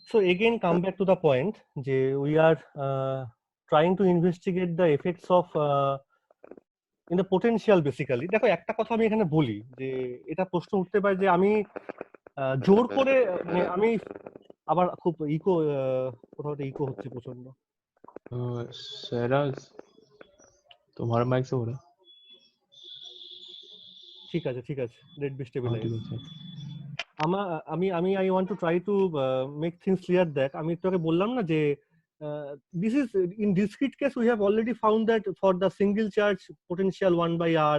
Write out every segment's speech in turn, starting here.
So again, come back to the point যে we are trying to investigate the effects of in the potential basically. দেখো একটা কথা আমি এখানে বলি যে এটা প্রশ্ন উঠতে পারে যে আমি জোর করে মানে আমি আবার খুব ইকো কোথাও ইকো হচ্ছে প্রচন্ড। शहराज तुम्हारा माइक से हो रहा है? ঠিক আছে ঠিক আছে, লেট বি हाँ, স্টেবিলাইজ। ठीक है। আমি I want to try to make things clear that আমি তোকে বললাম না যে this is in discrete case we have already found that for the single charge potential 1 by r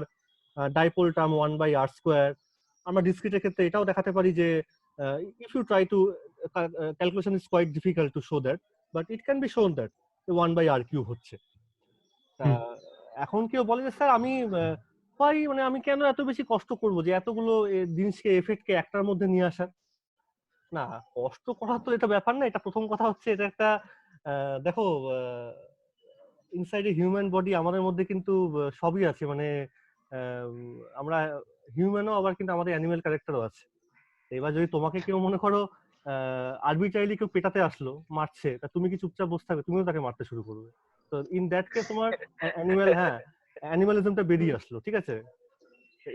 dipole term 1 by r square আমরা ডিসক্রিটের ক্ষেত্রে এটাও দেখাতে পারি যে if you try to calculation is quite difficult to show that but it can be shown that 1 by r cube হচ্ছে। এখন কেউ বলে যে স্যার আমি মানে আমি কেন এত বেশি কষ্ট করব যে এতগুলো জিনিসকে এফেক্টকে একটার মধ্যে নিয়ে আসার। না, কষ্ট করা তো এটা ব্যাপার না। এটা প্রথম কথা হচ্ছে এটা একটা দেখো ইনসাইড এ হিউম্যান বডি আমাদের মধ্যে কিন্তু সবই আছে, মানে আমরা হিউম্যানও আবার কিন্তু আমাদের অ্যানিমেল ক্যারেক্টারও আছে। এবার যদি তোমাকে কেউ মনে করো আরবিট্রারিলি কেউ পেটাতে আসলো মারছে, তা তুমি কি চুপচাপ বসে থাকবে? তুমিও তাকে মারতে শুরু করবে। তো ইন দ্যাট কেস তোমার অ্যানিমালিজমটা বেরিয়ে আসলো, ঠিক আছে?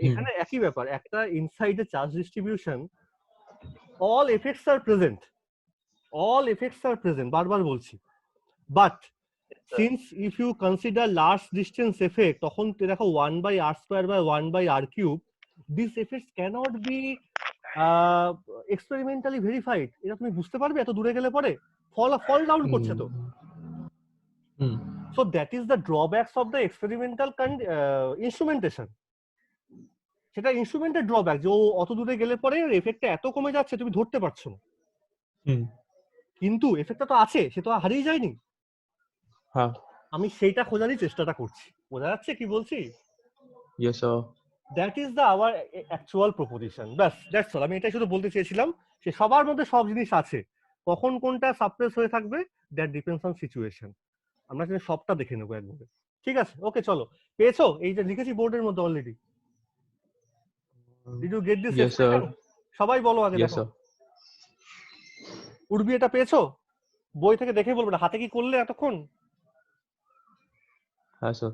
এখানে একই ব্যাপার, একটা inside A charge distribution all effects are present বারবার বলছি, but since if you consider large distance effect তখন দেখো 1 by r square by 1 by r cube these effects cannot be experimentally verified। এটা তুমি বুঝতে পারবে এত দূরে গেলে পরে ফল ডাউন করছে তো। so that is the drawbacks of the experimental instrumentation। সেটা ইনস্ট্রুমেন্টের ড্রব্যাক যে অত দূরে গেলে পরে এফেক্টটা এত কমে যাচ্ছে তুমি ধরতে পারছো না, কিন্তু এফেক্টটা তো আছে, সে তো হারিয়ে যায়নি। হ্যাঁ, আমি সেইটা খোঁজারই চেষ্টাটা করছি। বোঝা যাচ্ছে কি বলছি? Yes sir. That is the our actual proposition. ব্যাস, দ্যাটস অল। আমি এটাই শুধু বলতে চেয়েছিলাম যে সবার মধ্যে সব জিনিস আছে, কখন কোনটা সাপ্রেস হয়ে থাকবে দ্যাট ডিপেন্ডস অন সিচুয়েশন। আমরা কিন্তু সবটা দেখে নেবো একবারে। ঠিক আছে, ওকে, চলো। পেয়েছো এই যে লিখেছি বোর্ডের মধ্যে already? Did you get this expression? সবাই বলো আগে। দেখো উর্বি, এটা পেয়েছো? বই থেকে দেখে বলবে না, হাতে কি করলে এতক্ষণ? হ্যাঁ স্যার।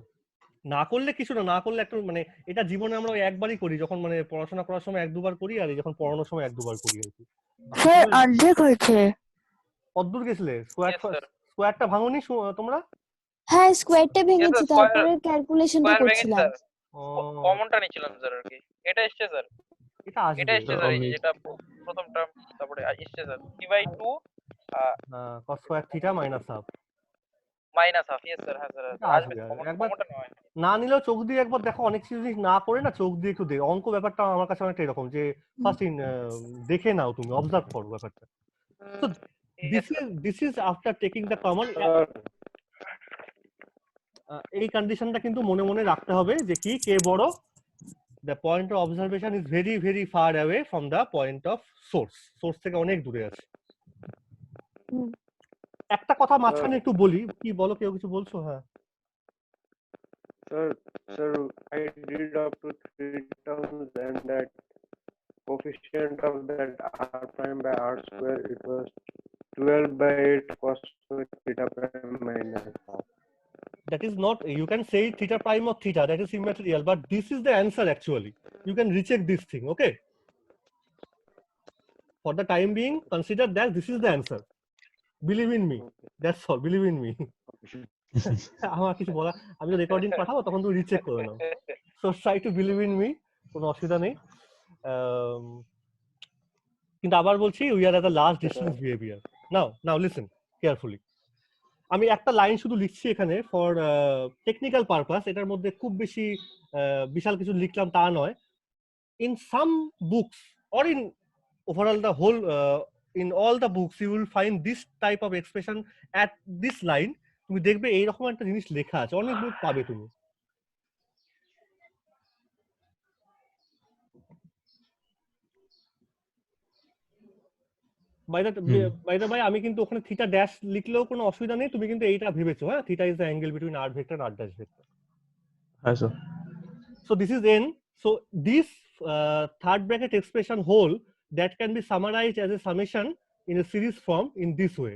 না করলে কিছু না, না করলে একটা মানে এটা জীবনে আমরা একবারই করি, যখন মানে পড়াশোনা করার সময় এক দুবার করি, আর যখন পড়ানোর সময় এক দুবার করি আর কি। স্যার অর্ধেক হয়েছে। কতদূর গেছিলে? স্কোয়ারটা ভাঙোনি তোমরা? হ্যাঁ, স্কোয়ারটা ভেঙেছি, তারপরে ক্যালকুলেশনটা করছিলাম। কমনটা নিছিলাম স্যার আর কি। এটা এসছে স্যার, এটা আসবে, এটা এসছে স্যার, যেটা প্রথম টার্ম, তারপরে এসছে sir p/2 cos square theta minus half. Minus half. Yes sir, হ্যাঁ স্যার আসবে। কমনটা নয়, না নিলেও চোখ দিয়ে একবার দেখো, অনেক জিনিস না করে না চোখ দিয়ে একটু দেখো। অঙ্ক ব্যাপারটা আমার কাছে অনেকটা এরকম যে ফার্স্ট দেখে নাও, তুমি অবজার্ভ করো ব্যাপারটা। So this is after taking the common এই কন্ডিশনটা কিন্তু মনে মনে রাখতে হবে যে কি কে বড়। The point of observation is very very far away from the point of source। Source থেকে অনেক দূরে আছে। একটা কথা মাঝখানে একটু বলি, কি বলো, কেউ কিছু বলছো? হ্যাঁ sir, I did up to 3 terms and that coefficient of that r prime by r square, it was 12 by 8 cos square theta prime minus half. That is not, you can say theta prime or theta, that is immaterial, but this is the answer actually. You can recheck this thing, okay? For the time being, consider that this is the answer. Believe in me, that's all, believe in me. আমার কিছু বলা, আমি recording পাঠাবো তখন তুমি recheck করে নাও। So try to believe in me, কোনো অসুবিধা নেই। কিন্তু আবার বলছি, we are at the last distance behaviour. Now listen carefully. আমি একটা লাইন শুধু লিখছি এখানে ফর টেকনিক্যাল পারপাস, এটার মধ্যে খুব বেশি বিশাল কিছু লিখলাম তা নয়। In some books or in overall the whole in all the books you will find this type of expression at this line. তুমি দেখবে এইরকম একটা জিনিস লেখা আছে, অনেক বুক পাবে তুমি। বাই দ্য বাই, আমি কিন্তু ওখানে থিটা ড্যাশ লিখলেও কোনো অসুবিধা নেই, তুমি কিন্তু এইটা ভেবেছো। হ্যাঁ, theta is the angle between r vector and r dash vector. হ্যাঁ sir. So this is n. So this third bracket expression whole that can be summarized as a summation in a series form in this way.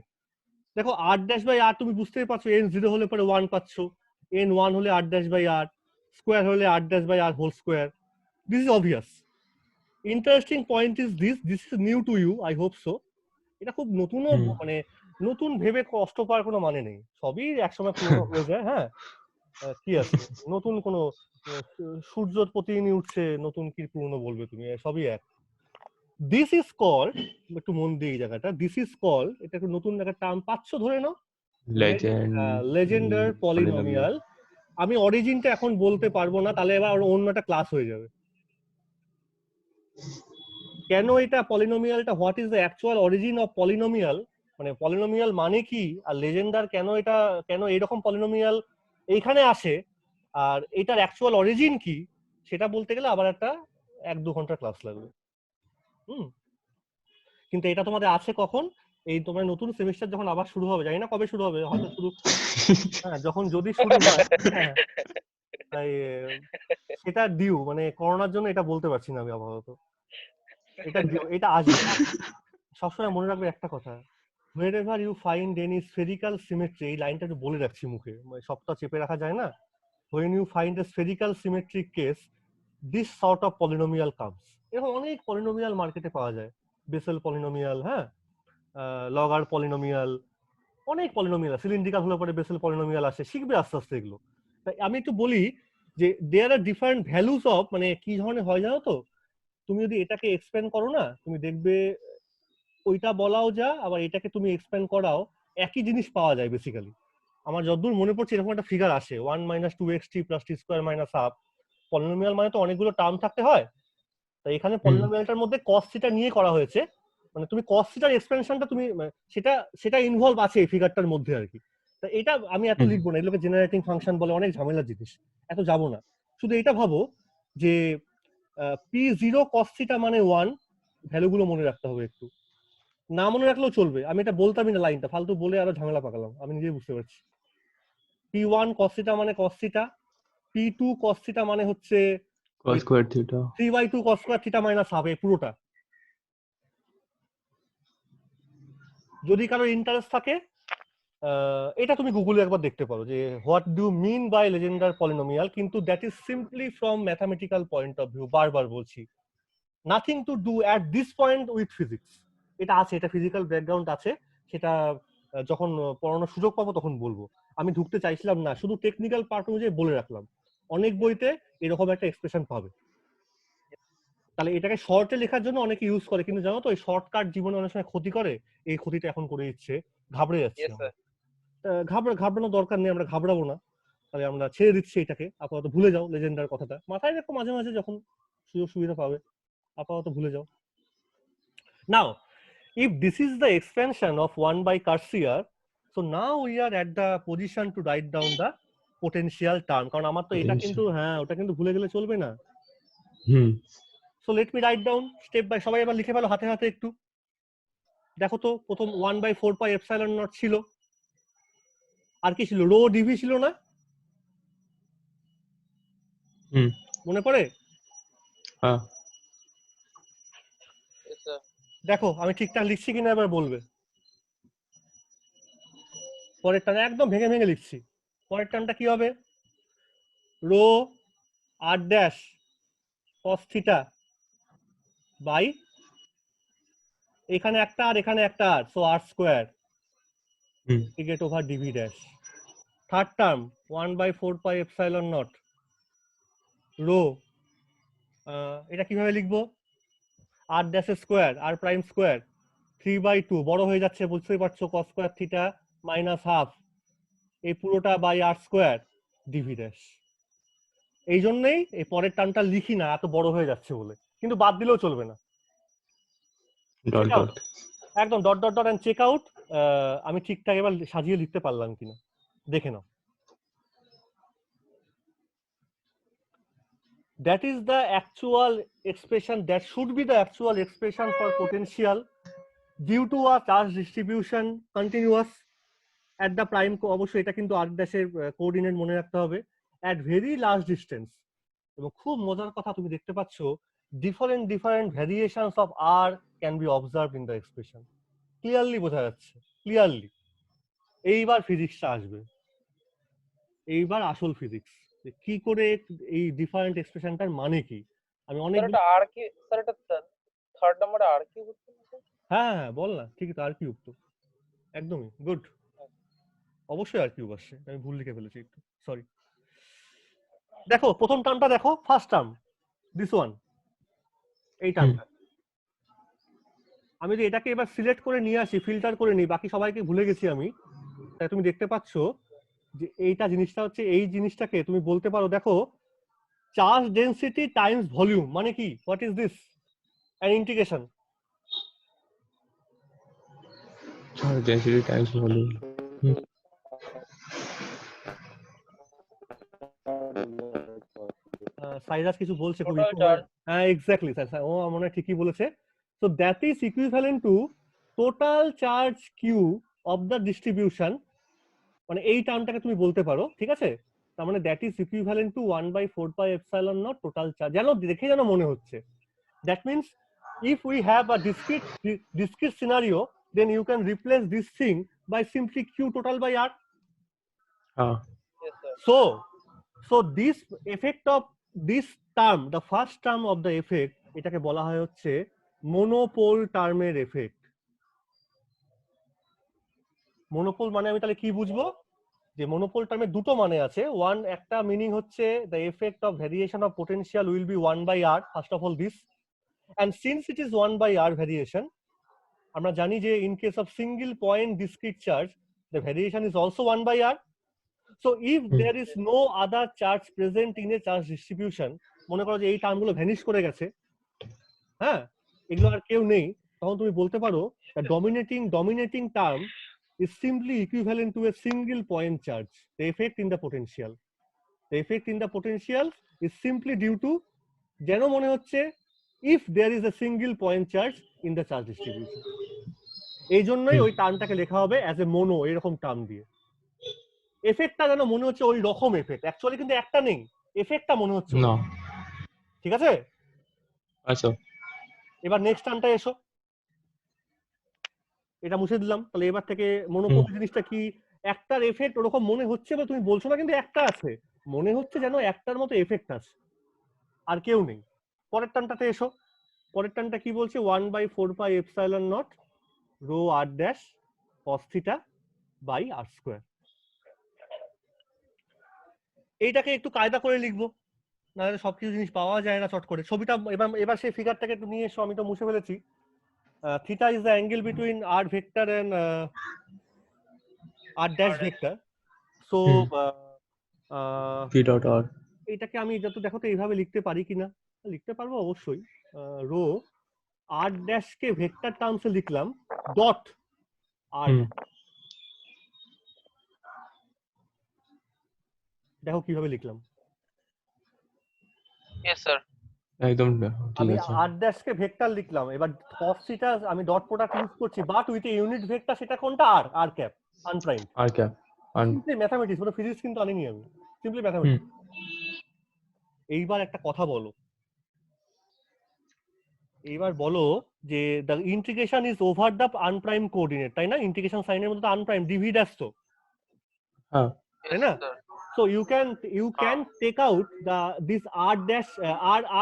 দেখো r dash by r তুমি বুঝতেই পারছো, n 0 হলে পরে 1 পাচ্ছ, n 1 হলে r dash by r, square হলে r dash by r whole square. This is obvious. Interesting point is this is new to you, I hope so. এটা খুব নতুনও মানে নতুন ভেবে কষ্ট পাওয়ার কোনো মানে নেই, সবই একসময় পুরনো হয়ে যায়। হ্যাঁ, কি আছে নতুন কোনো সূর্য প্রতিদিনই উঠছে, নতুন কি পুরনো বলবে তুমি, সবই এক। দিস ইজ কল্ড, একটু মন দিয়ে এই জায়গাটা, দিস ইজ কল্ড, এটা একটু নতুন একটা টার্ম পাচ্ছ ধরে নাও, লেজেন্ডার পলিনোমিয়াল। আমি অরিজিনটা এখন বলতে পারবো না, তাহলে এবার অন্য একটা ক্লাস হয়ে যাবে। কেন এটা পলিনোমিয়ালটা, what is the actual origin of polynomial, মানে পলিনোমিয়াল মানে কি, আর লেজেন্ডার কেন, এটা কেন এরকম পলিনোমিয়াল এইখানে আসে, আর এটার অ্যাকচুয়াল অরিজিন কি, সেটা বলতে গেলে আবার একটা 1-2 ঘন্টার ক্লাস লাগবে। কিন্তু এটা তোমাদের আছে কখন, এই তোমার নতুন সেমিস্টার যখন আবার শুরু হবে, জানি না কবে শুরু হবে, হয়তো শুরু, হ্যাঁ যখন যদি শুরু হয়, হ্যাঁ তাই সেটা ডিউ, মানে করোনার জন্য এটা বলতে পারছি না আমি আপাতত, এটা ডিউ, এটা আসবে। সবসময় মনে রাখবে একটা কথা, wherever you find any spherical symmetry, এই লাইনটা একটু বলে রাখছি মুখে, সবটা চেপে রাখা যায় না, when you find a spherical symmetric case, this sort of polynomial comes. এরকম অনেক পলিনোমিয়াল মার্কেটে পাওয়া যায়, বেসেল পলিনোমিয়াল, হ্যাঁ লগার পলিনোমিয়াল, অনেক পলিনোমিয়াল, সিলিন্ড্রিক্যাল হলে পরে বেসেল পলিনোমিয়াল আসে, শিখবে আস্তে আস্তে এগুলো। তাই আমি একটু বলি যে দেয়ার আর ডিফারেন্ট ভ্যালুস অফ, মানে কি ধরনের হয় জানো তো, তুমি যদি এটাকে এক্সপ্যান্ড করো না, তুমি দেখবে ওইটা বলাও যা, আবার এটাকে তুমি এক্সপ্যান্ড করাও, একই জিনিস পাওয়া যায় বেসিক্যালি। আমার যতদূর মনে পড়ছে এরকম একটা ফিগার আসে, 1 - 2xt + t² - ½ পলিনোমিয়াল মানে তো অনেকগুলো টার্ম থাকতে হয়, তাই এখানে পলিনোমিয়ালটার মধ্যে cos থিটা নিয়ে করা হয়েছে, মানে তুমি cos থিটার এক্সপেনশনটা তুমি সেটা ইনভলভ আছে এই ফিগারটার মধ্যে আর কি। তা এটা আমি এত লিখবো না, এগুলোকে জেনারেটিং ফাংশন বলে, অনেক ঝামেলার জিনিস, এত যাবো না। শুধু এটা ভাবো যে p0 cos থিটা মানে 1, ভ্যালুগুলো মনে রাখতে হবে, একটু না মনে রাখলেও চলবে, আমি এটা বলতামই না, লাইনটা ফালতু বলে আরো ঝামেলা পাকালাম, আমি নিজেই বুঝতে পারছি। p1 cos থিটা মানে cos theta, p2 cos theta মানে হচ্ছে cos square theta 3/2 cos square theta minus half, এই পুরোটা। যদি কারো ইন্টারেস্ট থাকে এটা তুমি গুগলে একবার দেখতে পারো যে what do mean by Legendre polynomial, কিন্তু that is simply from mathematical point of view, বারবার বলছি, nothing to do at this point with physics. এটা আছে, এটা ফিজিক্যাল ব্যাকগ্রাউন্ড আছে, সেটা যখন পড়ানোর সুযোগ পাবো তখন বলবো, আমি ঢুকতে চাইছিলাম না, শুধু টেকনিক্যাল পার্ট অনুযায়ী বলে রাখলাম, অনেক বইতে এরকম একটা এক্সপ্রেশন পাবে। তাহলে এটাকে শর্টে লেখার জন্য অনেকে ইউজ করে, কিন্তু জানো তো এই শর্টকাট জীবনে অনেক সময় ক্ষতি করে, এই ক্ষতিটা এখন করে দিচ্ছে, ঘাবড়ে যাচ্ছে। ঘাবড়ানোর দরকার নেই, আমরা ঘাবড়াবো না, তাহলে আমরা ছেড়ে দিচ্ছি এটাকে, আপাতত ভুলে যাও লেজেন্ডার কথাটা, মাথায় রেখো মাঝে মাঝে যখন সুযোগ সুবিধা পাবে, আপাতত ভুলে যাও। নাও if this is the expansion of 1 by Cartier, so now we are at the position to write down the potential term, কারণ আমার তো এটা কিন্তু, হ্যাঁ ওটা কিন্তু ভুলে গেলে চলবে না। So let me write down step by, সবাই এবার লিখে ফেলো হাতে হাতে একটু, দেখো তো প্রথম 1/4 পাই এপসাইলন নট ছিল, আর কি ছিল, রো ডিভি ছিল না, মনে পড়ে? হ্যাঁ দেখো আমি ঠিকঠাক লিখছি কিনা এবার বলবে। পরের টার্ম একদম ভেঙে ভেঙে লিখছি, পরের টার্মটা কি হবে, rho r dash cos theta by, এখানে একটা আর এখানে একটা r, so r square integrate over dv dash. Third term 1/4 pi epsilon naught rho, এটা কিভাবে লিখবো, r dash square r prime square 3/2, বড় হয়ে যাচ্ছে বুঝতেই পারছো, cos square theta minus half, এই পুরোটা by r square dv dash. এই জন্যই এই পরের টার্মটা লিখি না, এত বড় হয়ে যাচ্ছে বলে, কিন্তু বাদ দিলেও চলবে না, একদম dot dot dot and check out. আমি ঠিকঠাক এবার সাজিয়ে লিখতে পারলাম কিনা দেখে নাও। That is the actual expression, that should be the actual expression for potential due to a charge distribution continuous at the prime, অবশ্যই এটা কিন্তু r ড্যাশের কোঅর্ডিনেট মনে রাখতে হবে, at very large distance। এবং খুব মজার কথা তুমি দেখতে পাচ্ছ, different variations of r can be observed in the expression, clearly বোঝা যাচ্ছে, ক্লিয়ারলি। এইবার ফিজিক্সটা আসবে, এইবার আসল ফিজিক্স, কি করে এই ডিফারেন্ট এক্সপ্রেশনটার মানে কি। আমি অনেক স্যার এটা আর কি, স্যার এটা থার্ড নাম্বারে আর কি হচ্ছে না স্যার? হ্যাঁ হ্যাঁ বল না, ঠিকই তো, আর কিউব তো, একদমই গুড, অবশ্যই আর কিউব আসছে, আমি ভুল লিখে ফেলেছি একটু, সরি। দেখো প্রথম টার্মটা দেখো, ফার্স্ট টার্ম, দিস ওয়ান, এই টার্মটা। আমি যদি এটাকে এবার সিলেক্ট করে নিয়ে আসি, ফিল্টার করে নিই, বাকি সবাইকে ভুলে গেছি আমি, তাই তুমি দেখতে পাচ্ছ যে এইটা জিনিসটা হচ্ছে, এই জিনিসটাকে তুমি বলতে পারো, দেখো চার্জ ডেনসিটি টাইমস ভলিউম, মানে কি, what is this, an integration. Charge density times volume. Cyrus কিছু বলছে খুব Total charge. হ্যাঁ এক্স্যাক্টলি স্যার, ও মনে হয় ঠিকই বলেছে। So that is equivalent to total charge q of the distribution, মানে এই টার্মটাকে তুমি বলতে পারো, ঠিক আছে। তার মানে that is equivalent to 1/4πε0 total charge, যেন দেখে যেন মনে হচ্ছে। That means if we have a discrete scenario, then you can replace this thing by simply q total by r. Yes, sir. So this effect of this term, the first term of the effect, এটাকে বলা হয় হচ্ছে monopole টার্মের effect. Monopole মানে আমি তাহলে কি বুঝবো, যে মনোপোল টার্মের দুটো মানে আছে। ওয়ান, একটা মিনিং হচ্ছে the effect of variation of potential will be 1/r, first of all this, and since it is 1/r variation, আমরা জানি যে in case of single point discrete charge the variation is also 1/r. So if there is no other charge present in a charge distribution, মনে করো যে এই টার্মগুলো vanish করে গেছে, হ্যাঁ এগুলো আর কেউ নেই, তখন তুমি বলতে পারো the dominating term is simply equivalent to a single point charge, the effect in the potential. The effect in the potential is simply due to, যেন মনে হচ্ছে if there is a single point charge in the charge distribution. এই জন্যই ওই টার্মটাকে লেখা হবে as a mono, এরকম term দিয়ে। এফেক্টটা যেন মনে হচ্ছে ওই রকম এফেক্ট, অ্যাকচুয়ালি কিন্তু একটা নেই, এফেক্টটা মনে হচ্ছে No. ঠিক আছে। আচ্ছা, এবার নেক্সট টার্মটা এসো, এটা মুছে দিলাম, তাহলে এবার থেকে মনোপোল জিনিসটা কি, একটার এফেক্ট ওরকম মনে হচ্ছে, বা তুমি বলছো না কিন্তু একটা আছে, মনে হচ্ছে যেন একটার মতো এফেক্ট আছে, আর কেউ নেই। পরের টার্মটাতে এসো, পরের টার্মটা কি বলছে, 1/4πε0 rho r dash cos theta by r square. এইটাকে একটু কায়দা করে লিখবো, নাহলে সবকিছু জিনিস পাওয়া যায় না চট করে। ছবিটা এবার সেই ফিগারটাকে একটু নিয়ে এসো, আমি তো মুছে ফেলেছি। Theta is the angle between r vector and r dash vector. So p dot r. এইটাকে আমি যত দেখো তো এইভাবে লিখতে পারি কিনা, লিখতে পারবো অবশ্যই। রো আর ড্যাশ কে ভেক্টর টার্মসে লিখলাম, ডট আর, দেখো কিভাবে লিখলাম। Yes, sir. একদম ঠিক আমি আছে। আর ড্যাশ কে ভেক্টর লিখলাম, এবার cos থিটা আমি ডট প্রোডাক্ট ইউজ করছি, but with a unit vector, সেটা কোনটা, আর আর ক্যাপ আনপ্রাইমড। আর ক্যাপ সিম্পলি ম্যাথমেটিক্স, মানে ফিজিক্স কিন্তু আনিনি আমি, সিম্পলি ম্যাথমেটিক্স। এইবার একটা কথা বলো, এইবার বলো যে the integration is over the unprime coordinate, তাই না, ইন্টিগ্রেশন সাইনের মধ্যে তো আনপ্রাইম, ডিভি ড্যাশ তো, হ্যাঁ তাই না। So you can take out this r dash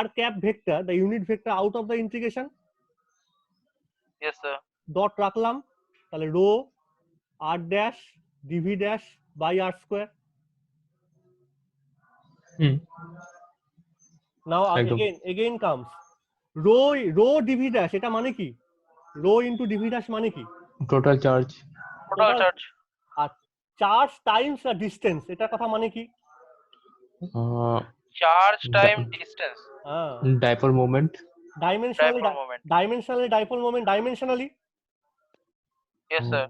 r cap vector, the unit vector, out of the integration. Yes, sir. Dot রাখলাম, তাহলে rho r dash dv dash by r square. Now again comes rho dv dash, এটা মানে কি, rho into dv dash মানে কি, total charge. Total charge. আর charge Times distance, এটার কথা মানে কি, Charge time distance. Dipole moment. Dimensionally dipole moment, dimensionally. Yes, sir.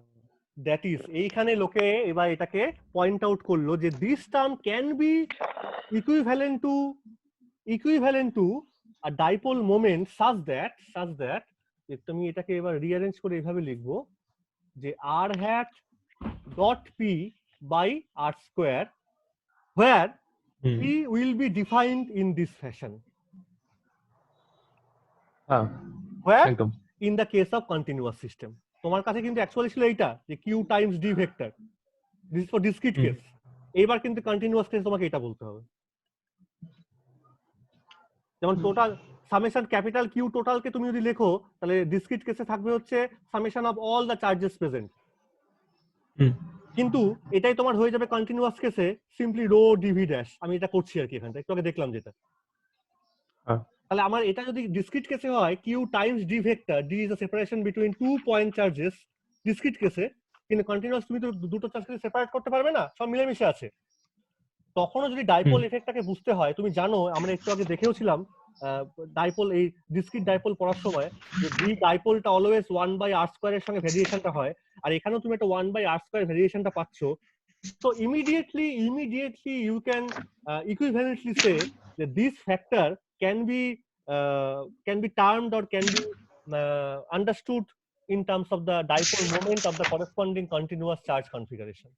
That is, এইখানে লোকে এবার এটাকে পয়েন্ট আউট করলো যে this term can be equivalent to a dipole moment such that তুমি এটাকে এবার রিঅ্যারেঞ্জ করে এইভাবে লিখবো যে r hat dot p by r square where p will be defined in this fashion. হ্যাঁ Where একদম। in the case of continuous system. তোমার কাছে কিন্তু অ্যাকচুয়ালি ছিল এইটা যে q times d vector, this for discrete hmm. Case. এইবার কিন্তু কন্টিনিউয়াস কেস তোমাকে এটা বলতে হবে। যেমন টোটাল সামেশন ক্যাপিটাল কিউ টোটালকে তুমি যদি লেখো তাহলে ডিসক্রিট কেসে থাকবে হচ্ছে summation of all the charges present. Hmm. কিন্তু এটাই তোমার হয়ে যাবে কন্টিনিউয়াস কেসে সিম্পলি রো ডিভি ড্যাশ। আমি এটা করছি আর কি এখানটা, একটু আগে দেখলাম যেটা। হ্যাঁ। তাহলে আমার এটা যদি ডিসক্রিট কেসে হয় q times d vector, d is a separation between two point charges discrete কেসে, কিন্তু কন্টিনিউয়াস তুমি তো দুটো চার্জকে সেপারেট করতে পারবে না, সব মিলেমিশে আছে। তখনও যদি ডাইপোল এফেক্টটাকে বুঝতে হয়, তুমি জানো আমরা একটু আগে দেখেওছিলাম ডাইপোল, এই ডিসক্রিট ডাইপোল পড়ার সময় যে ভি ডাইপোলটা অলওয়েজ 1/r² এর সঙ্গে ভেরিয়েশনটা হয়, আর এখানেও তুমি একটা 1/r² ভেরিয়েশনটা পাচ্ছ। So immediately you can equivalently say that this factor can be termed or can be understood in terms of the dipole moment of the corresponding continuous charge configuration.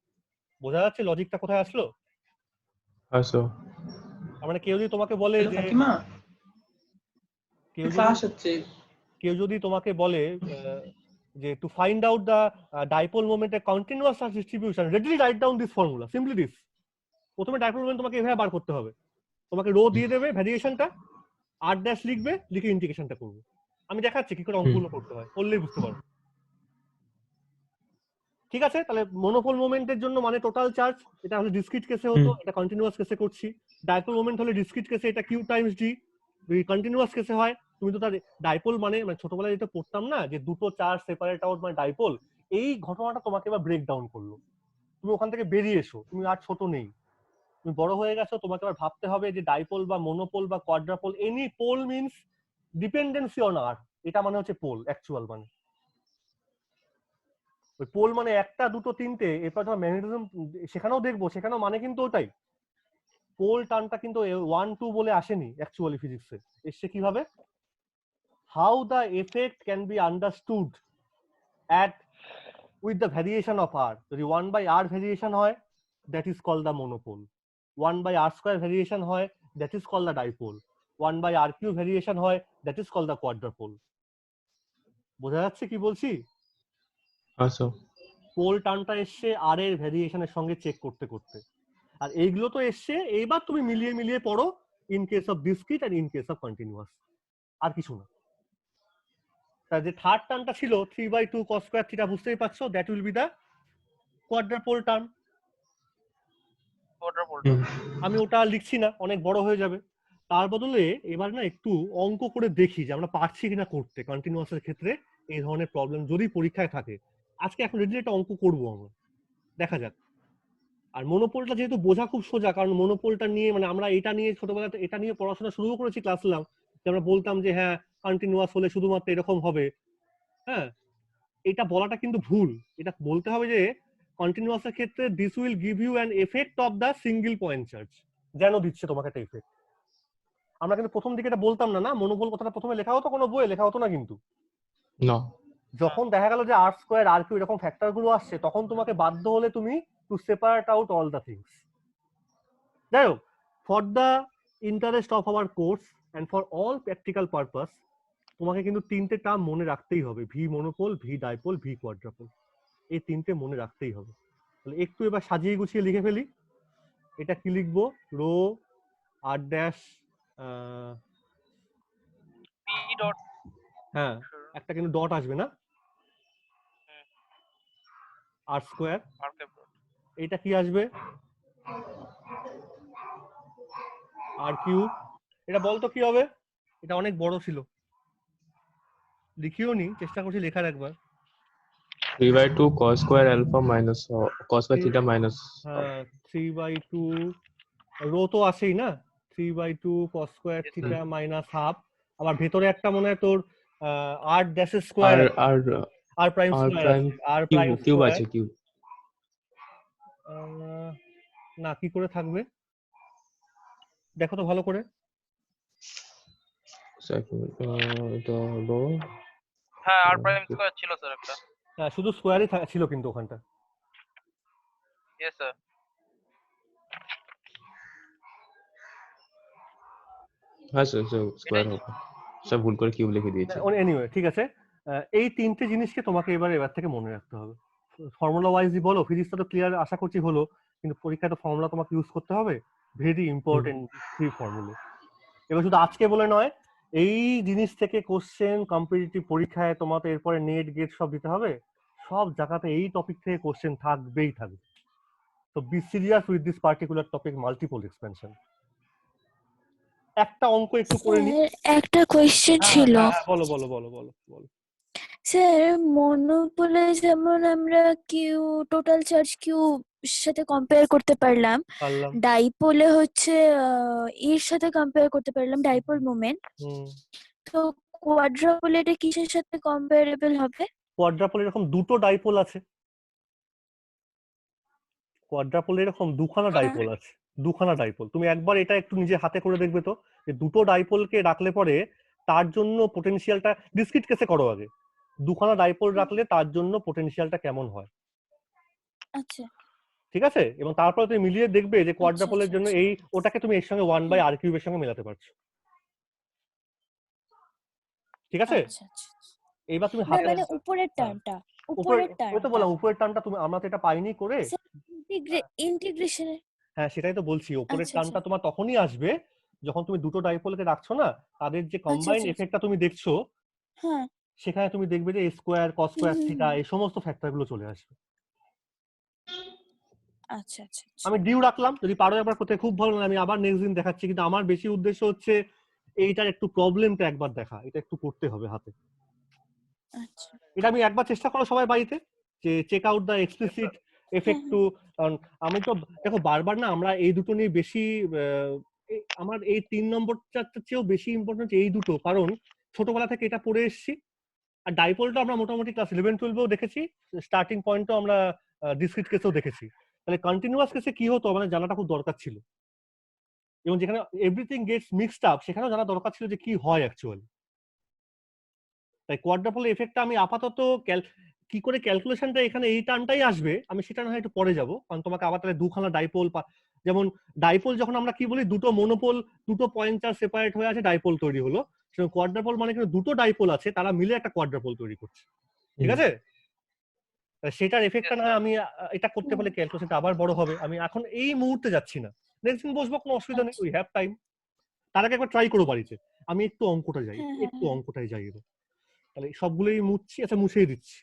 বোঝা যাচ্ছে লজিকটা কোথায় আসলো? আচ্ছা। মানে কেউ যদি তোমাকে বলে যে ফাতিমা কেউ যদি তোমাকে বলে যে to find out the dipole moment a continuous charge distribution, readily write down this formula, simply this. প্রথমে ডাইপোল মোমেন্ট তোমাকে এভাবে বার করতে হবে, তোমাকে রো দিয়ে দেবে ভ্যারিয়েশনটা, আর ড্যাশ লিখবে, লিখে ইন্টিগ্রেশনটা করবে। আমি দেখাচ্ছি কি করে অঙ্কগুলো করতে হয়, করলেই বুঝতে পারবে। ঠিক আছে, তাহলে মনোপোল মোমেন্টের জন্য মানে টোটাল চার্জ, এটা হলো ডিসক্রিট কেসে হতো, এটা কন্টিনিউয়াস কেসে করছি। ডাইপোল মোমেন্ট হলে ডিসক্রিট কেসে এটা কিউ টাইমস ডি, কন্টিনিউয়াস কেসে হয় তুমি তো তার ডাইপোল মানে ছোটবেলায় যেটা পড়তাম না যে দুটো চার্জ সেপারেট আউট মানে ডাইপোল, এই ঘটনাটা তোমাকে এবার ব্রেক ডাউন করলো। তুমি ওখান থেকে বেরিয়ে এসো, তুমি আর ছোট নেই, তুমি বড় হয়ে গেছো, তোমাকে আবার ভাবতে হবে যে ডাইপোল বা মোনোপোল বা quadrupole, any pole means dependency on r, এটা মানে হচ্ছে পোল অ্যাকচুয়াল মানে। ওই পোল মানে একটা দুটো তিনটে, এরপর যখন ম্যাগনেটিজম সেখানেও দেখবো, সেখানেও মানে কিন্তু ওটাই পোল টার্মটা কিন্তু 1-2 বলে আসেনি অ্যাকচুয়ালি ফিজিক্সে, এসছে কিভাবে? How the effect can be understood at with the variation of r. যদি 1/r ভ্যারিয়েশন হয় that is called the monopole, 1/r² variation হয় that is called the dipole, 1/r³ variation হয় that is called the quadrupole. বোঝা যাচ্ছে কি বলছি? আচ্ছা। Pole টার্মটা এসছে আর এর ভ্যারিয়েশনের সঙ্গে চেক করতে করতে, আর এইগুলো তো এসছে, এইবার তুমি মিলিয়ে মিলিয়ে পড়ো ইন কেস অফ ডিসক্রিট আর ইন কেস অফ কন্টিনিউয়াস, আর কিছু না। তার যে থার্ড টার্মটা ছিল 3/2 cos square থিটা, বুঝতেই পারছো that will be the quadrupole term. আমি ওটা লিখছি না, অনেক বড় হয়ে যাবে। তার বদলে এবার না একটু অঙ্ক করে দেখি যে আমরা পারছি কিনা করতে কন্টিনিউয়াসের ক্ষেত্রে এই ধরনের প্রবলেম যদি পরীক্ষায় থাকে। আজকে এখন রেডি একটা অঙ্ক করবো আমরা, দেখা যাক। আর মনোপোলটা যেহেতু বোঝা খুব সোজা, কারণ মনোপোলটা নিয়ে মানে আমরা এটা নিয়ে ছোটবেলাতে এটা নিয়ে পড়াশোনা শুরু করেছি ক্লাস নিলাম, যে আমরা বলতাম যে হ্যাঁ কন্টিনিউয়াস হলে শুধুমাত্র এরকম হবে। হ্যাঁ, এটা বলাটা কিন্তু ভুল, এটা বলতে হবে যে কন্টিনিউয়াসের ক্ষেত্রে this will give you an effect of the single point charge, যেন দিচ্ছে তোমাকে একটা এফেক্ট। আমরা কিন্তু প্রথম দিকে এটা বলতাম না, না মনোপোল কথাটা প্রথমে লেখা হতো, কোনো বইয়ে লেখা হতো না, কিন্তু না, যখন দেখা গেল যে r² r³ এরকম ফ্যাক্টর গুলো আসছে, তখন তোমাকে বাধ্য হলে তুমি to separate out all the things. যাই হোক, for the interest of our course and for all practical purpose তোমাকে কিন্তু তিনটে টার্ম মনে রাখতেই হবে, V monopole, V dipole, V quadrupole, এই তিনটে মনে রাখতেই হবে। তাহলে একটু এবার সাজিয়ে গুছিয়ে লিখে ফেলি। এটা কি লিখবো? Rho r dash, P dot, হ্যাঁ একটা কিন্তু ডট আসবে না, r²। এটা কি আসবে? r³। এটা বলতো কি হবে? এটা অনেক বড় ছিল, লিখিও নি, চেষ্টা করছি লেখার একবার। 3/2 cos square alpha minus cos square theta minus 3/2 rho তো আসেই না, 3/2 cos square theta minus half, আবার ভেতরে একটা মনে হয় তোর r ড্যাশ স্কয়ার আর r prime square r prime cube আছে, কিউব না, কি করে থাকবে দেখো তো ভালো করে। এটা হলো, হ্যাঁ আর প্রাইম স্কয়ার ছিল স্যার একটা। হ্যাঁ শুধু স্কয়ারই ছিল কিন্তু ওখানটা। Yes sir. হ্যাঁ স্যার স্কয়ার হবে, সব ভুল করে কিউব লিখে দিয়েছি। এনিওয়ে ঠিক আছে, এই তিনটে জিনিসকে তোমাকে এবার থেকে মনে রাখতে হবে। ফর্মুলা ওয়াইজই বলো, ফিজিক্সটা তো ক্লিয়ার আশা করছি হলো, কিন্তু পরীক্ষায় তো ফর্মুলা তোমাকে ইউজ করতে হবে, ভেরি ইম্পর্টেন্ট 3 ফর্মুলা। এবার শুধু আজকে বলে নয়, এই জিনিস থেকে কোশ্চেন কম্পিটিটিভ পরীক্ষায় তোমাকে এরপরে নেট গেট সব দিতে হবে, সব জায়গাতে এই টপিক থেকে কোশ্চেন থাকবেই থাকবে। তো be serious with this particular topic multiple expansion. একটা অঙ্ক একটু করে নি। একটা কোয়েশ্চেন ছিল বলো বলো বলো বলো বলো। স্যার, মনোপলে যেমন আমরা কিউ টোটাল চার্জ কিউ সাথে কম্পেয়ার করতে পারলাম, ডাইপোলে হচ্ছে এর সাথে কম্পেয়ার করতে পারলাম, ডাইপোল মোমেন্ট। তো কোয়াড্রাপোলে এটা কিসের সাথে কম্পারেবল হবে? কোয়াড্রাপোল এরকম দুটো ডাইপোল আছে, কোয়াড্রাপোল এরকম দুখানা ডাইপোল আছে, দুখানা ডাইপোল। তুমি একবার এটা একটু নিজে হাতে করে দেখবে তো, যে দুটো ডাইপোলকে রাখলে পরে তার জন্য পোটেনশিয়ালটা, ডিসক্রিট কেসে করো আগে, দুখানা ডাইপোল রাখলে তার জন্য পোটেনশিয়ালটা কেমন হয়। আচ্ছা, ঠিক আছে, এবং তারপরে তুমি মিলিয়ে দেখবে যে কোয়াড্রাপোলের জন্য এই ওটাকে তুমি এর সঙ্গে 1/r³ এর সঙ্গে মেলাতে পারছো। ঠিক আছে, এইবার তুমি হাতে মানে উপরের টার্মটা, উপরের টার্মটা, ওই তো বললাম উপরের টার্মটা তুমি, আমরা তো এটা পাইনি করে ইন্টিগ্রেশনে। হ্যাঁ সেটাই তো বলছি, উপরের টার্মটা তোমার তখনই আসবে যখন তুমি দুটো ডাইপোলকে রাখছো না, তাদের যে কম্বাইন্ড এফেক্টটা তুমি দেখছো, হ্যাঁ, সেখানে তুমি দেখবে যে স্কোয়ার কস স্কোয়ার থিটা এই সমস্ত ফ্যাক্টরগুলো চলে আসবে। আচ্ছা আচ্ছা, আমি ডিউ রাখলাম, যদি পারো একবার করতে খুব ভালো, আমি আবার নেক্সট দিন দেখাচ্ছি, কিন্তু আমার বেশি উদ্দেশ্য হচ্ছে এইটার একটু প্রবলেমটা একবার দেখা, এটা একটু করতে হবে হাতে। এটা আমি একবার চেষ্টা করো সবাই বাড়িতে, যে check out the explicit effect too. কারণ আমি তো দেখো বারবার না, আমরা এই দুটো নিয়ে বেশি, আমার এই 3 নম্বরটার চেয়েও বেশি ইম্পর্টেন্ট এই দুটো, কারণ ছোটবেলা থেকে এটা পড়ে এসেছি। আর ডাইপোলটা আমরা মোটামুটি ক্লাস 11-12-এও দেখেছি, স্টার্টিং পয়েন্টও আমরা ডিসক্রিট কেসেও দেখেছি। তাহলে কন্টিনিউয়াস কেসে কি হতো মানে জানাটা খুব দরকার ছিল, এবং যেখানে এভরিথিং গেটস মিক্সড আপ সেখানেও জানা দরকার ছিল যে কি হয় অ্যাকচুয়ালি। তাই কোয়াড্রাপোল এফেক্টটা আমি আপাতত কি করে ক্যালকুলেশনটা এখানে এই টার্মটাই আসবে, আমি সেটা না হয় একটু পরে যাবো, কারণ তোমাকে আবার তাহলে দুখানা ডাইপোল, যেমন ডাইপোল যখন আমরা কি বলি দুটো মনোপোল, দুটো পয়েন্ট চার্জ সেপারেট হয়ে আছে ডাইপোল তৈরি হলো, সেরকম কোয়াড্রাপোল মানে কিন্তু দুটো ডাইপোল আছে, তারা মিলে একটা কোয়াড্রাপোল তৈরি করছে। ঠিক আছে, সেটার এফেক্টটা না আমি এটা করতে পারলে ক্যালকুলেশনটা আবার বড় হবে। আমি এখন এই মুহূর্তে যাচ্ছি না, নেক্সট দিন বসবো, কোনো অসুবিধা নেই, উই হ্যাভ টাইম। তার আগে একবার ট্রাই করো বাড়িতে। আমি একটু অঙ্কটাই যাই এবার, তাহলে সবগুলোই মুছছি, আচ্ছা মুছেই দিচ্ছি।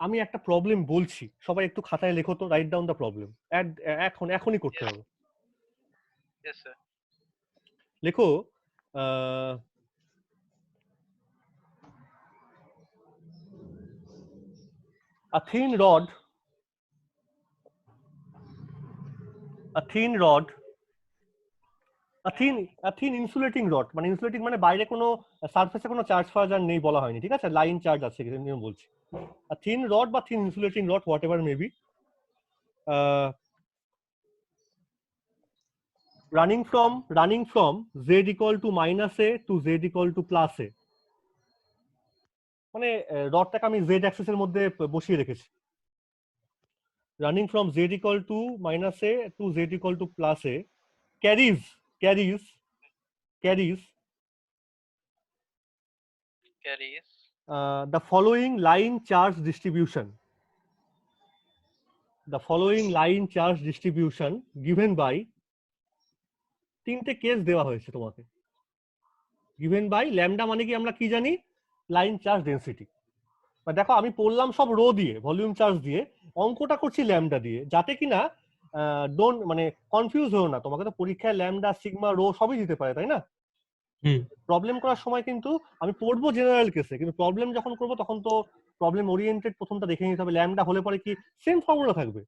আমি একটা প্রবলেম বলছি, সবাই একটু খাতায় লেখো তো, রাইট ডাউন দ্য প্রবলেম, এখনই করতে হবে। লেখো a thin ইনসুলেটিং রড, মানে ইনসুলেটিং মানে বাইরে কোনো সারফেসে কোনো চার্জ ফার্জ আর নেই বলা হয়নি, ঠিক আছে, লাইন চার্জ আছে কিন্তু বলছি। a thin rod বা thin insulating rod whatever may be, running from z equal to -a to z equal to +a, মানে রডটাকে আমি z অ্যাক্সিসের মধ্যে বসিয়ে রেখেছি। Running from z equal to -a to z equal to +a carries the following line charge distribution. The following line charge distribution given by, তিনটে case দেওয়া হয়েছে তোমাকে, given by lambda মানে কি আমরা কি জানি, লাইন চার্জ ডেনসিটি। দেখো আমি পড়লাম সব রো দিয়ে, ভলিউম চার্জ দিয়ে, অঙ্কটা করছি ল্যামডা দিয়ে, যাতে কিনা ডোন্ট মানে কনফিউজ হও না। তোমাকে তো পরীক্ষায় ল্যামডা সিগমা রো সবই দিতে পারে, তাই না? প্রবলেম করার সময় কিন্তু আমি পড়বো জেনারেল কেসে, কিন্তু প্রবলেম যখন করবো তখন তো প্রবলেম ওরিয়েন্টেড প্রথমটা দেখে নিতে হবে। ল্যামডা হলে পরে কি সেম ফর্মুলা থাকবে,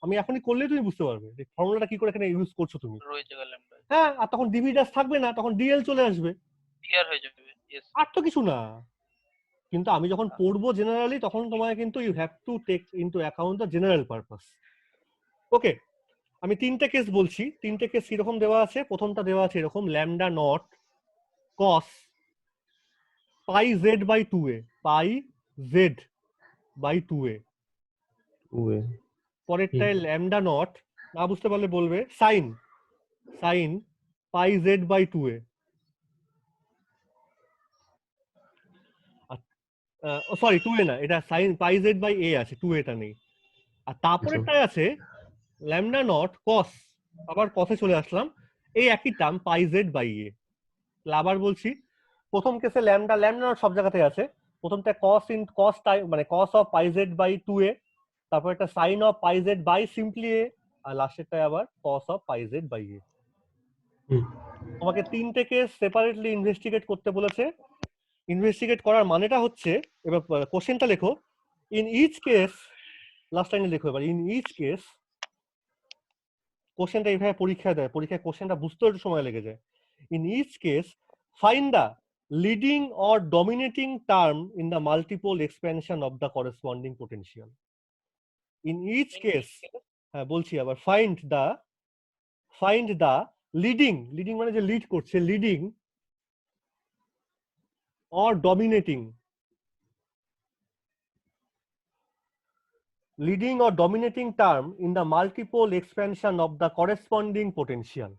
আমি এখনই করলেই তুমি বুঝতে পারবে যে ফর্মুলাটা কি করে এখানে ইউজ করছো তুমি। হ্যাঁ, আর তখন ডিভি ড্যাশ থাকবে না, তখন ডিএল চলে আসবে, আর তো কিছু না। কিন্তু আমি যখন পড়বো জেনারেলি তখন তোমায় কিন্তু you have to take into account the general purpose. Okay, আমি তিনটে কেস বলছি, তিনটে কেস এরকম দেওয়া আছে। প্রথমটা দেওয়া আছে এরকম, lambda naught cos pi z by 2a, pi z by 2a। পরেরটায় ল্যামডা নট, না বুঝতে পারলে বলবে, sin pi z by 2a। Sorry 2a না, এটা sin pi z by a আছে, 2a টা নেই। আর তারপরেরটাই আছে ল্যামডা নট কস, আবার কসে চলে আসলাম, এই একই টার্ম পাই জেড বাই এ। আবার বলছি, প্রথম কেসে ল্যামডা নট সব জায়গাতে আছে, প্রথমটা কস টাইম মানে cos of pi z by 2a, তারপর একটা sine of pi z by simply a, আর লাস্টেরটাই আবার cos of pi z by a. তোমাকে তিনটে কেস সেপারেটলি ইনভেস্টিগেট করতে বলেছে। ইনভেস্টিগেট করার মানেটা হচ্ছে, এবার কোশ্চেনটা লেখো, ইন ইচ কেস, লাস্ট লাইনে লেখো এবার, ইন ইচ কেস, কোশ্চেনটা এইভাবে পরীক্ষায় দেয়, পরীক্ষায় কোশ্চেনটা বুঝতেও একটু সময় লেগে যায়। In each case find the leading or dominating term in the multiple expansion of the corresponding potential. In each case, হ্যাঁ বলছি আবার, ফাইন্ড দ্য লিডিং মানে যে লিড করছে, leading or dominating term in the multiple expansion of the corresponding potential.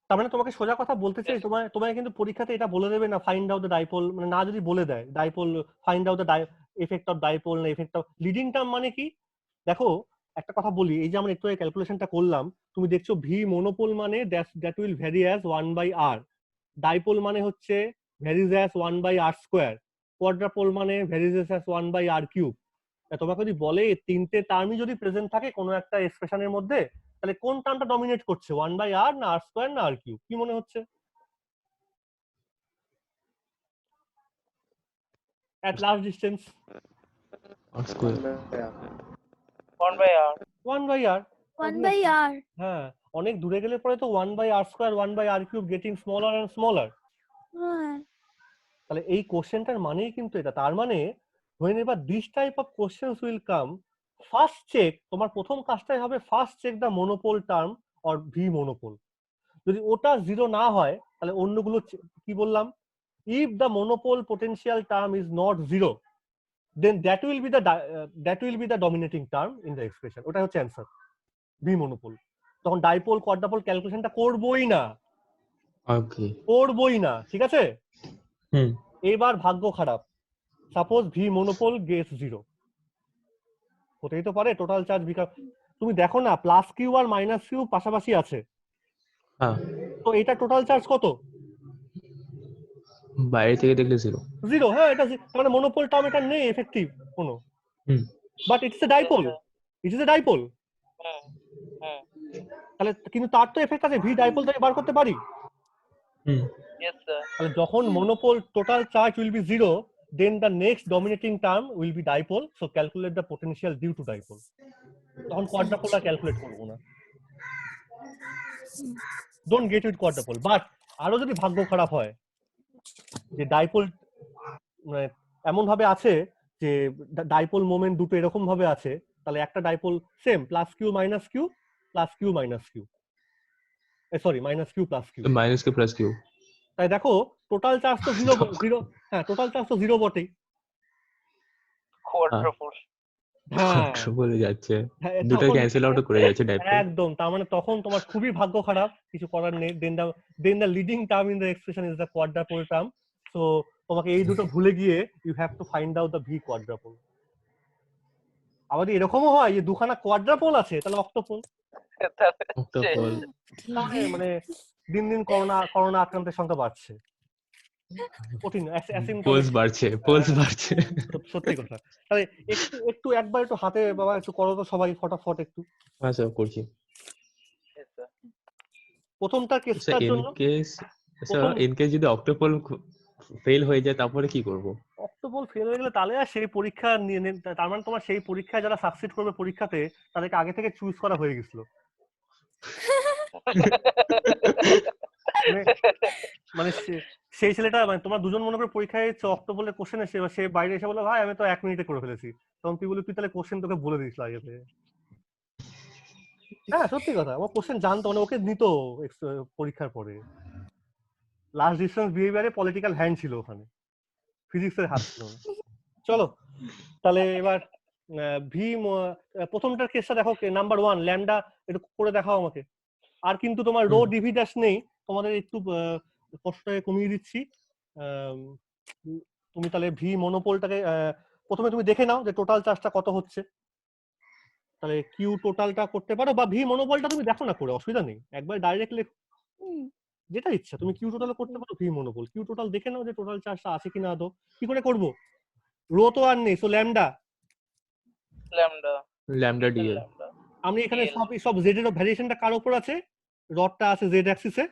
তার মানে তোমাকে সোজা কথা বলতে চাই, তোমায় কিন্তু পরীক্ষাতে এটা বলে দেবে না ফাইন্ড আউট দ্য ডাইপোল, মানে না যদি বলে দেয় dipole find out the effect of dipole না এফেক্ট অফ লিডিং টার্ম মানে কি। দেখো একটা কথা বলি, এই যে আমরা একটু ক্যালকুলেশনটা করলাম, তুমি দেখছো ভি মনোপোল মানে that will vary as 1/r, dipole মানে হচ্ছে ভ্যারিজ অ্যাজ 1/r², কোয়াড্রাপোল মানে ভ্যারিজ অ্যাজ 1/r³। তোমাকে যদি বলে তিনটে টার্মই যদি প্রেজেন্ট থাকে কোনো একটা এক্সপ্রেশনের মধ্যে, তাহলে কোন টার্মটা ডমিনেট করছে, 1/r না r² না r³ কি মনে হচ্ছে? at large distance 1/r 1/r হ্যাঁ, অনেক দূরে গেলে পরে তো 1/r² 1/r³ getting smaller and smaller. হ্যাঁ তাহলে এই কোশ্চেনটার মানেই কিন্তু এটা, তার মানে whenever this type of questions will come, first check, তোমার প্রথম কাজটাই হবে first check the monopole term or V monopole. যদি ওটা জিরো না হয় তাহলে অন্যগুলো কি বললাম, if the monopole potential term is not zero, then that will be the dominating term in the expression. ওটা হচ্ছে অ্যান্সার, ভি মনোপোল। তখন ডাইপোল কোয়াড্রাপোল ক্যালকুলেশনটা করবোই না, ঠিক আছে। এবার ভাগ্য খারাপ, suppose V monopole guess zero, হতেই তো পারে টোটাল চার্জ বিকাশ, তুমি দেখো না plus Q R minus Q পাশাপাশি আছে, তো এটা টোটাল চার্জ কত? বাইরে থেকে দেখলে জিরো। হ্যাঁ, এটা মানে মনোপোল টার্ম এটা নেই এফেক্টিভ কোনো, বাট ইটস এ ডাইপোল, তাহলে কিন্তু তার তো এফেক্ট আছে, ভি ডাইপোল থেকে বার করতে পারি। তাহলে যখন monopole total charge will B zero, then the next dominating term will be dipole, so calculate the potential due to dipole. তখন কোয়াড্রাপোল আর ক্যালকুলেট করবো না, ডোন্ট গেট উইথ কোয়াড্রাপোল। বাট আরো যদি ভাগ্য খারাপ হয় যে ডাইপোল মানে এমন ভাবে আছে যে ডাইপোল মোমেন্ট দুটো এরকম ভাবে আছে, তাহলে একটা dipole same plus q minus q plus q minus q, sorry minus q plus q, তাই দেখো টোটাল চার্জ তো জিরো, হ্যাঁ টোটাল চার্জ তো জিরো বটেই, বলে যাচ্ছে দুটো ক্যান্সেল আউট করে যাচ্ছে ডাইপোল একদম। তার মানে তখন তোমার খুবই ভাগ্য খারাপ, কিছু করার নেই। Then the leading term in the expression is the quadrupole term, so তোমাকে এই দুটো ভুলে গিয়ে you have to find out the V quadrupole. আবার এরকমও হয় যে দুখানা কোয়াড্রাপোল আছে তাহলে অক্টোপোল, মানে দিন দিন করোনা আক্রান্তের সংখ্যা বাড়ছে, কঠিন পোলস বাড়ছে সত্যি কথা। তাহলে একটু একবার একটু হাতে বাবা একটু করো তো সবাই ফটাফট একটু। হ্যাঁ স্যার করছি। প্রথমটা কেসটার জন্য, ইন কেস যদি অক্টোপল ফেল হয়ে যায় তারপরে কি করব? অক্টোপল ফেল হয়ে গেলে তাহলে আর সেই পরীক্ষা নিয়ে, তার মানে তোমার সেই পরীক্ষায় যারা সাকসিড করবে পরীক্ষাতে তাদেরকে আগে থেকে চুজ করা হয়ে গেছিল। মানে সেই ছেলেটা, মানে তোমার দুজন মনে করে পরীক্ষায় অক্টোপলের কোশ্চেন এসে সে বাইরে এসে বলে ভাই আমি তো 1 মিনিটে করে ফেলেছি, তখন তুই বলি তুই তাহলে কোশ্চেন তোকে বলে দিয়েছিল আগে থেকে। হ্যাঁ সত্যি কথা, আমার কোশ্চেন জানতো, মানে ওকে নিত পরীক্ষার পরে। লাস্ট ডিস্টেন্স বিহেভিয়ারে পলিটিক্যাল হ্যান্ড ছিল ওখানে, ফিজিক্সের হাত ছিল না। চলো তাহলে এবার ভি প্রথমটার কেসটা দেখো, নাম্বার 1 ল্যামডা, একটু করে দেখাও আমাকে। আর কিন্তু তোমার রো ডিভি ড্যাশ নেই, তোমাদের একটু কষ্টটাকে কমিয়ে দিচ্ছি। তুমি তাহলে ভি মনোপোলটাকে প্রথমে তুমি দেখে নাও যে টোটাল চার্জটা কত হচ্ছে, তাহলে কিউ টোটালটা করতে পারো, বা ভি মনোপোলটা তুমি দেখো না করে, অসুবিধা নেই, একবার ডাইরেক্ট যেটা ইচ্ছা তুমি কিউ টোটাল করতে পারো, ভি মনোপোল কিউ টোটাল দেখে নাও যে টোটাল চার্জটা আছে কিনা আদৌ। কি করে করবো, রো তো আর নেই, সো ল্যামডা lambda dl আমি এখানে সব জেড এর ভ্যারিয়েশনটা কার উপর আছে, রডটা আছে জেড অ্যাক্সিসে,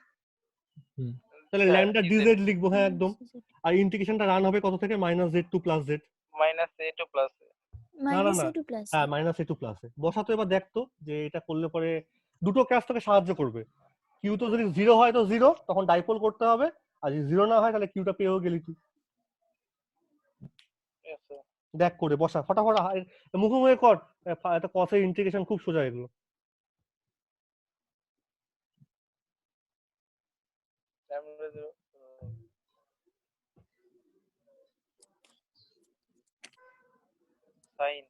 তাহলে ল্যামডা ডিজেড লিখবো, হ্যাঁ একদম। আর ইন্টিগ্রেশনটা রান হবে কত থেকে, -z2 + z, -a2 প্লাস না না না, হ্যাঁ -a2 প্লাসে বসাতো। এবার দেখতো যে এটা করলে পরে দুটো কাজ তোকে সাহায্য করবে, কিউ তো যদি 0 হয় তো 0, তখন ডাইপোল করতে হবে, আর যদি 0 না হয় তাহলে কিউটা পেয়েও গেলি তুই। দেখ করে বসা ফটাফট, মুখে কর, একটা কসের ইন্টিগ্রেশন খুব সোজা এগুলো। Sign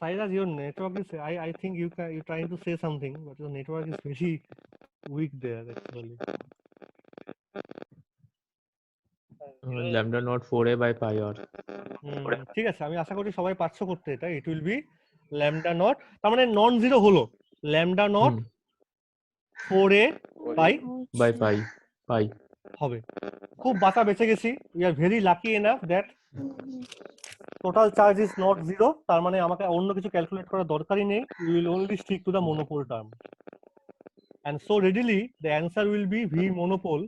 Cyrus, your network is, I think you're trying to say something, but your network is very weak there actually. lambda not 4a by pi r ঠিক আছে, আমি আশা করি সবাই পারছো করতে এটা। It will be lambda not, তার মানে নন জিরো হলো, lambda not 4a by pi হবে। খুব বাঁচা বেঁচে গেছি, we are very lucky enough that total charge is not zero, তার মানে আমাকে অন্য কিছু ক্যালকুলেট করার দরকারই নেই, we will only stick to the monopole term, and so readily the answer will be v monopole.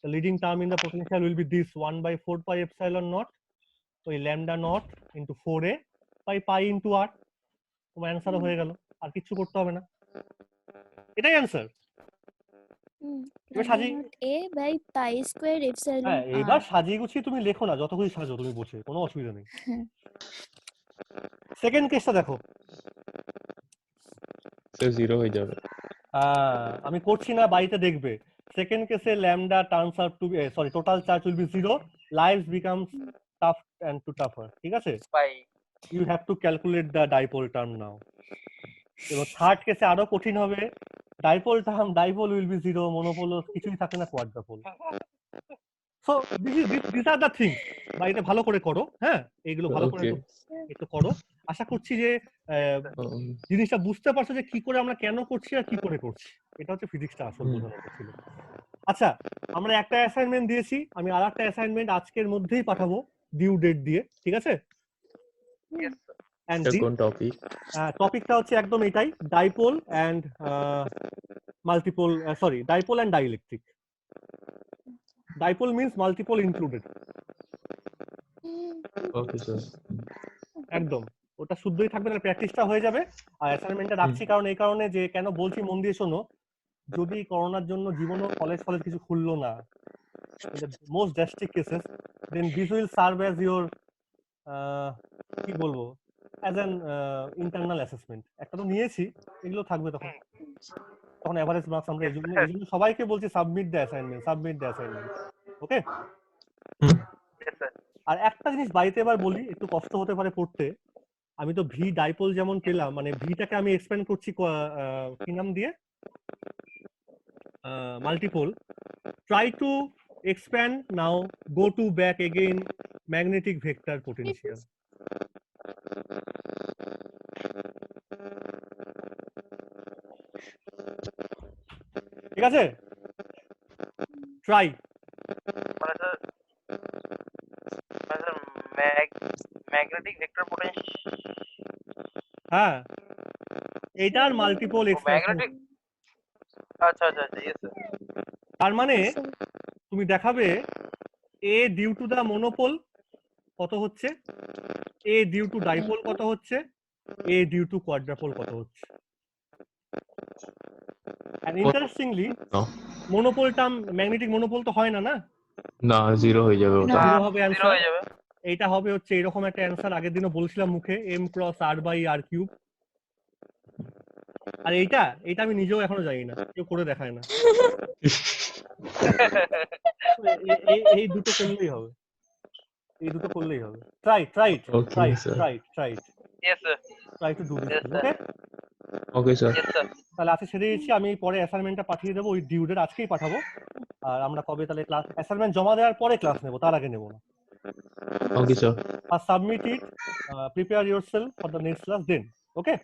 The leading term in the potential will be this 1/4 pi epsilon naught, so lambda naught into 4a by pi into r, তোমার অ্যান্সারও হয়ে গেল, আর কিছু করতে হবে না, এটাই answer. এবার সাজি, a by pi square epsilon হ্যাঁ এবার r। সাজিয়ে গুছিয়ে তুমি লেখো না, যত খুশি সাজো তুমি বসে, কোনো অসুবিধা নেই। সেকেন্ড কেসটা দেখো, সে 0 হয়ে যাবে। আমি করছি না, বাড়িতে দেখবে। সেকেন্ড কেসে lambda turns out to sorry total charge will be 0, life becomes tough and to tougher, ঠিক আছে। পাই you have to calculate the dipole term now. এবার থার্ড কেসে আরো কঠিন হবে, dipole term, dipole will be 0, monopole কিছুই থাকে না, quadrupole. So this are the things, বাড়িতে ভালো করে করো, হ্যাঁ এইগুলো ভালো করে একটু করো। আশা করছি যে জিনিসটা বুঝতে পারছো যে কি করে আমরা কেন করছি আর কি করে করছি, এটা হচ্ছে ফিজিক্সটা আসল বোঝানোর ছিল। আচ্ছা, আমরা একটা অ্যাসাইনমেন্ট দিয়েছি, আমি আর একটা অ্যাসাইনমেন্ট আজকের মধ্যেই পাঠাবো ডিউ ডেট দিয়ে, ঠিক আছে। কোন টপিক? টপিকটা হচ্ছে একদম এটাই, dipole and multipole, sorry dipole and dielectric. Dipole means multipole included. Okay sir, একদম ওটা শুদ্ধই থাকবে, তাহলে প্র্যাকটিসটা হয়ে যাবে। আর অ্যাসাইনমেন্টটা রাখছি কারণ এই কারণে যে, কেন বলছি মন দিয়ে শোনো, যদি করোনার জন্য জীবনও কলেজ কিছু খুললো না, most drastic cases, then this will serve as your কি বলবো, অ্যাজ অ্যান ইন্টারনাল অ্যাসেসমেন্ট। একটা তো নিয়েছি, এগুলো থাকবে তখন অ্যাভারেজ মার্কস আমরা এই জন্য সবাইকে বলছি সাবমিট দ্য অ্যাসাইনমেন্ট, ওকে। আর একটা জিনিস বাড়িতে এবার বলি, একটু কষ্ট হতে পারে পড়তে, আমি তো ভি ডাইপোল যেমন পেলাম, মানে ভিটাকে আমি এক্সপ্যান্ড করছি কি নাম দিয়ে, multipole. Try to expand now, go to back again magnetic vector potential. ঠিক আছে, ট্রাই মানে স্যার ম্যাগনেটিক ভেক্টর পোটেনশিয়াল হ্যাঁ, এইটার মাল্টিপল এক্সপ্যানশন। ম্যাগনেটিক আচ্ছা আচ্ছা আচ্ছা ইয়েস স্যার তার মানে তুমি দেখাবে এ ডিউ টু দা মনোপোল কত হচ্ছে, এ ডিউ টু ডাইপোল কত হচ্ছে, এ ডিউ টু কোয়াড্রাপোল কত হচ্ছে। And interestingly No. Monopole term magnetic monopole তো হয় না, না না, জিরো হয়ে যাবে ওটা। জিরো হবে জিরো অ্যান্সার। হয়ে যাবে এইটা হবে হচ্ছে এরকম একটা অ্যান্সার, আগের দিনও বলছিলাম মুখে, M cross r by r cube. আর এইটা আমি নিজেও এখনো জানি না, কেউ করে দেখায় না। তো এই দুটো করলেই হবে, এই দুটো করলেই হবে। Try Okay, sir. Yes sir try to do this, Yes, sir. Okay? Okay, sir. Yes sir তাহলে আজকে ছেড়ে দিচ্ছি, আমি পরে অ্যাসাইনমেন্টটা পাঠিয়ে দেবো, ওই ডিউ ডেট আজকেই পাঠাবো। আর আমরা কবে তাহলে ক্লাস অ্যাসাইনমেন্ট জমা দেওয়ার পরে ক্লাস নেবো, তার আগে নেবো না। Okay, sir. আর submit it, prepare yourself for the next class then, okay?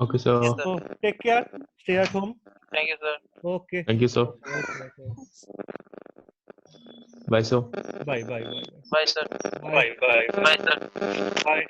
Okay, sir. Yes, sir. So take care, stay at home. Thank you sir Okay. Thank you, sir. Okay. Bye, sir. Bye. Bye sir Bye. Bye sir Bye.